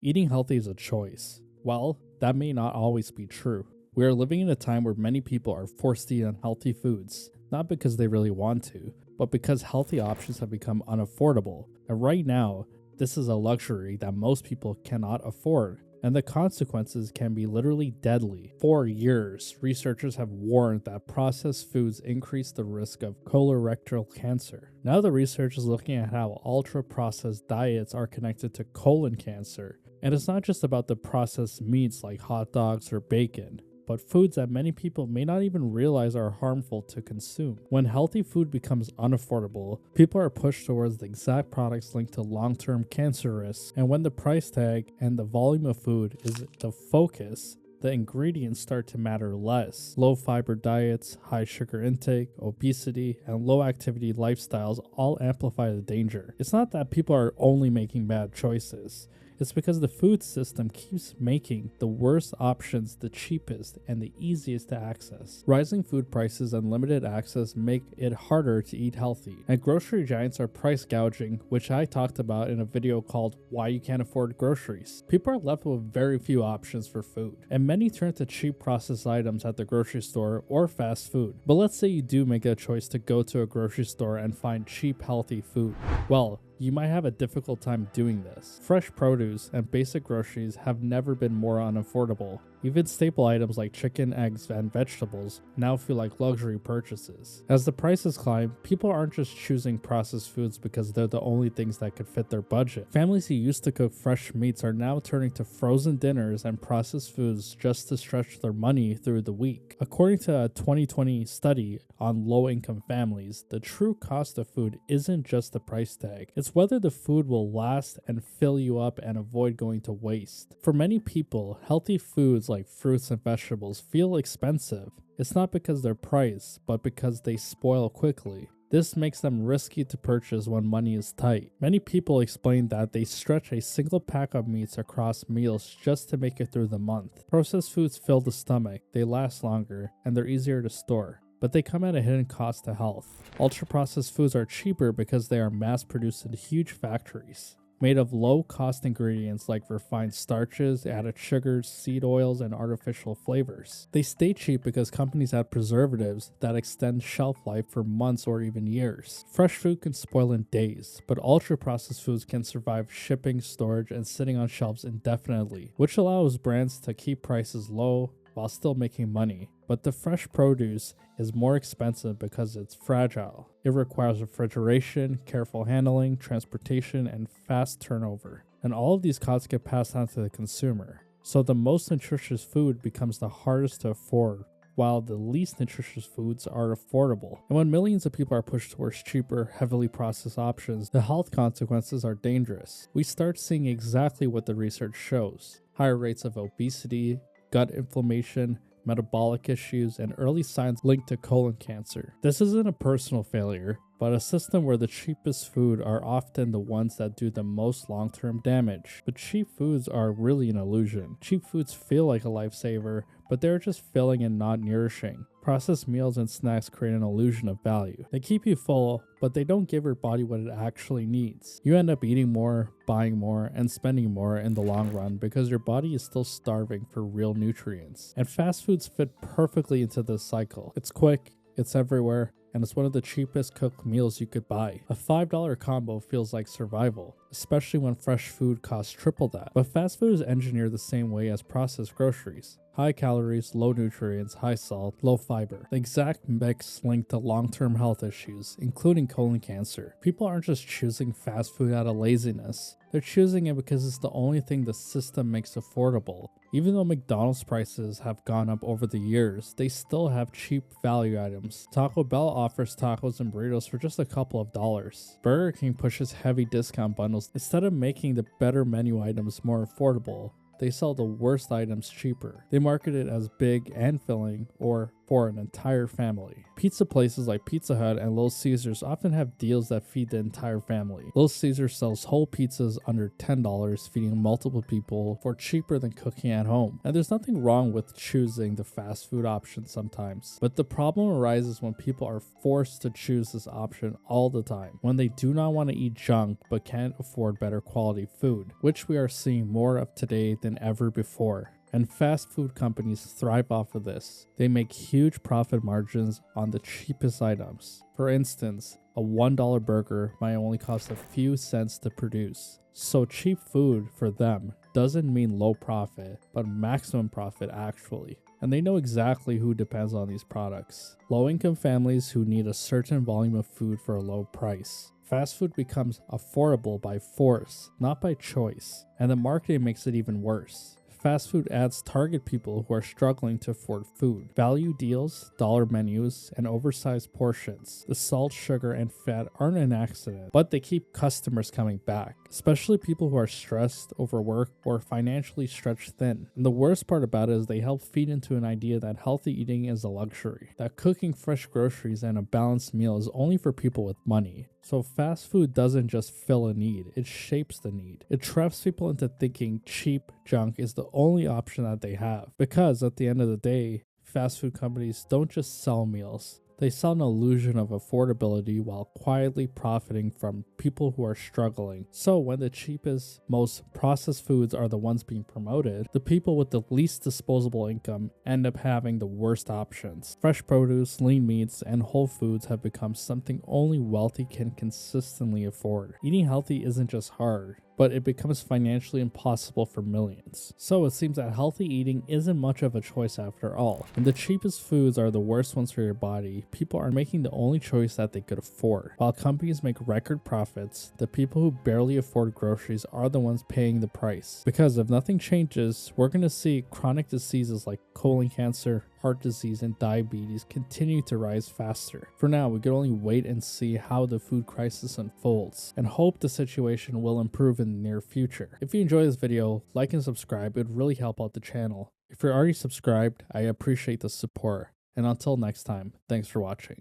Eating healthy is a choice. Well, that may not always be true. We are living in a time where many people are forced to eat unhealthy foods, not because they really want to, but because healthy options have become unaffordable. And right now, this is a luxury that most people cannot afford, and the consequences can be literally deadly. For years, researchers have warned that processed foods increase the risk of colorectal cancer. Now the research is looking at how ultra-processed diets are connected to colon cancer. And it's not just about the processed meats like hot dogs or bacon, but foods that many people may not even realize are harmful to consume. When healthy food becomes unaffordable, people are pushed towards the exact products linked to long-term cancer risks, and when the price tag and the volume of food is the focus, the ingredients start to matter less. Low fiber diets, high sugar intake, obesity, and low activity lifestyles all amplify the danger. It's not that people are only making bad choices. It's because the food system keeps making the worst options the cheapest and the easiest to access. Rising food prices and limited access make it harder to eat healthy, and grocery giants are price gouging, which I talked about in a video called Why You Can't Afford Groceries. People are left with very few options for food, and many turn to cheap processed items at the grocery store or fast food. But let's say you do make a choice to go to a grocery store and find cheap, healthy food. Well, you might have a difficult time doing this. Fresh produce and basic groceries have never been more unaffordable. Even staple items like chicken, eggs, and vegetables now feel like luxury purchases. As the prices climb, people aren't just choosing processed foods because they're the only things that could fit their budget. Families who used to cook fresh meats are now turning to frozen dinners and processed foods just to stretch their money through the week. According to a 2020 study on low-income families, the true cost of food isn't just the price tag. It's whether the food will last and fill you up and avoid going to waste. For many people, healthy foods like fruits and vegetables feel expensive. It's not because they're priced, but because they spoil quickly. This makes them risky to purchase when money is tight. Many people explain that they stretch a single pack of meats across meals just to make it through the month. Processed foods fill the stomach, they last longer, and they're easier to store, but they come at a hidden cost to health. Ultra-processed foods are cheaper because they are mass-produced in huge factories, made of low-cost ingredients like refined starches, added sugars, seed oils, and artificial flavors. They stay cheap because companies add preservatives that extend shelf life for months or even years. Fresh food can spoil in days, but ultra-processed foods can survive shipping, storage, and sitting on shelves indefinitely, which allows brands to keep prices low while still making money. But the fresh produce is more expensive because it's fragile. It requires refrigeration, careful handling, transportation, and fast turnover. And all of these costs get passed on to the consumer. So the most nutritious food becomes the hardest to afford, while the least nutritious foods are affordable. And when millions of people are pushed towards cheaper, heavily processed options, the health consequences are dangerous. We start seeing exactly what the research shows: higher rates of obesity, gut inflammation, metabolic issues, and early signs linked to colon cancer. This isn't a personal failure, but a system where the cheapest food are often the ones that do the most long-term damage. But cheap foods are really an illusion. Cheap foods feel like a lifesaver, but they're just filling and not nourishing. Processed meals and snacks create an illusion of value. They keep you full, but they don't give your body what it actually needs. You end up eating more, buying more, and spending more in the long run because your body is still starving for real nutrients. And fast foods fit perfectly into this cycle. It's quick, it's everywhere, and it's one of the cheapest cooked meals you could buy. A $5 combo feels like survival, especially when fresh food costs triple that. But fast food is engineered the same way as processed groceries. High calories, low nutrients, high salt, low fiber. The exact mix linked to long-term health issues, including colon cancer. People aren't just choosing fast food out of laziness. They're choosing it because it's the only thing the system makes affordable. Even though McDonald's prices have gone up over the years, they still have cheap value items. Taco Bell offers tacos and burritos for just a couple of dollars. Burger King pushes heavy discount bundles. Instead of making the better menu items more affordable, they sell the worst items cheaper. They market it as big and filling, or for an entire family. Pizza places like Pizza Hut and Little Caesars often have deals that feed the entire family. Little Caesars sells whole pizzas under $10, feeding multiple people for cheaper than cooking at home. And there's nothing wrong with choosing the fast food option sometimes, but the problem arises when people are forced to choose this option all the time, when they do not want to eat junk but can't afford better quality food, which we are seeing more of today than ever before. And fast food companies thrive off of this. They make huge profit margins on the cheapest items. For instance, a $1 burger might only cost a few cents to produce. So cheap food for them doesn't mean low profit, but maximum profit actually. And they know exactly who depends on these products. Low-income families who need a certain volume of food for a low price. Fast food becomes affordable by force, not by choice. And the marketing makes it even worse. Fast food ads target people who are struggling to afford food. Value deals, dollar menus, and oversized portions. The salt, sugar, and fat aren't an accident, but they keep customers coming back, especially people who are stressed, overworked, or financially stretched thin. And the worst part about it is they help feed into an idea that healthy eating is a luxury, that cooking fresh groceries and a balanced meal is only for people with money. So fast food doesn't just fill a need, it shapes the need. It traps people into thinking cheap junk is the only option that they have. Because at the end of the day, fast food companies don't just sell meals. They sell an illusion of affordability while quietly profiting from people who are struggling. So when the cheapest, most processed foods are the ones being promoted, the people with the least disposable income end up having the worst options. Fresh produce, lean meats, and whole foods have become something only wealthy can consistently afford. Eating healthy isn't just hard, but it becomes financially impossible for millions. So it seems that healthy eating isn't much of a choice after all. And the cheapest foods are the worst ones for your body. People are making the only choice that they could afford. While companies make record profits, the people who barely afford groceries are the ones paying the price. Because if nothing changes, we're going to see chronic diseases like colon cancer, heart disease, and diabetes continue to rise faster. For now, we can only wait and see how the food crisis unfolds, and hope the situation will improve in the near future. If you enjoyed this video, like and subscribe, it would really help out the channel. If you're already subscribed, I appreciate the support. And until next time, thanks for watching.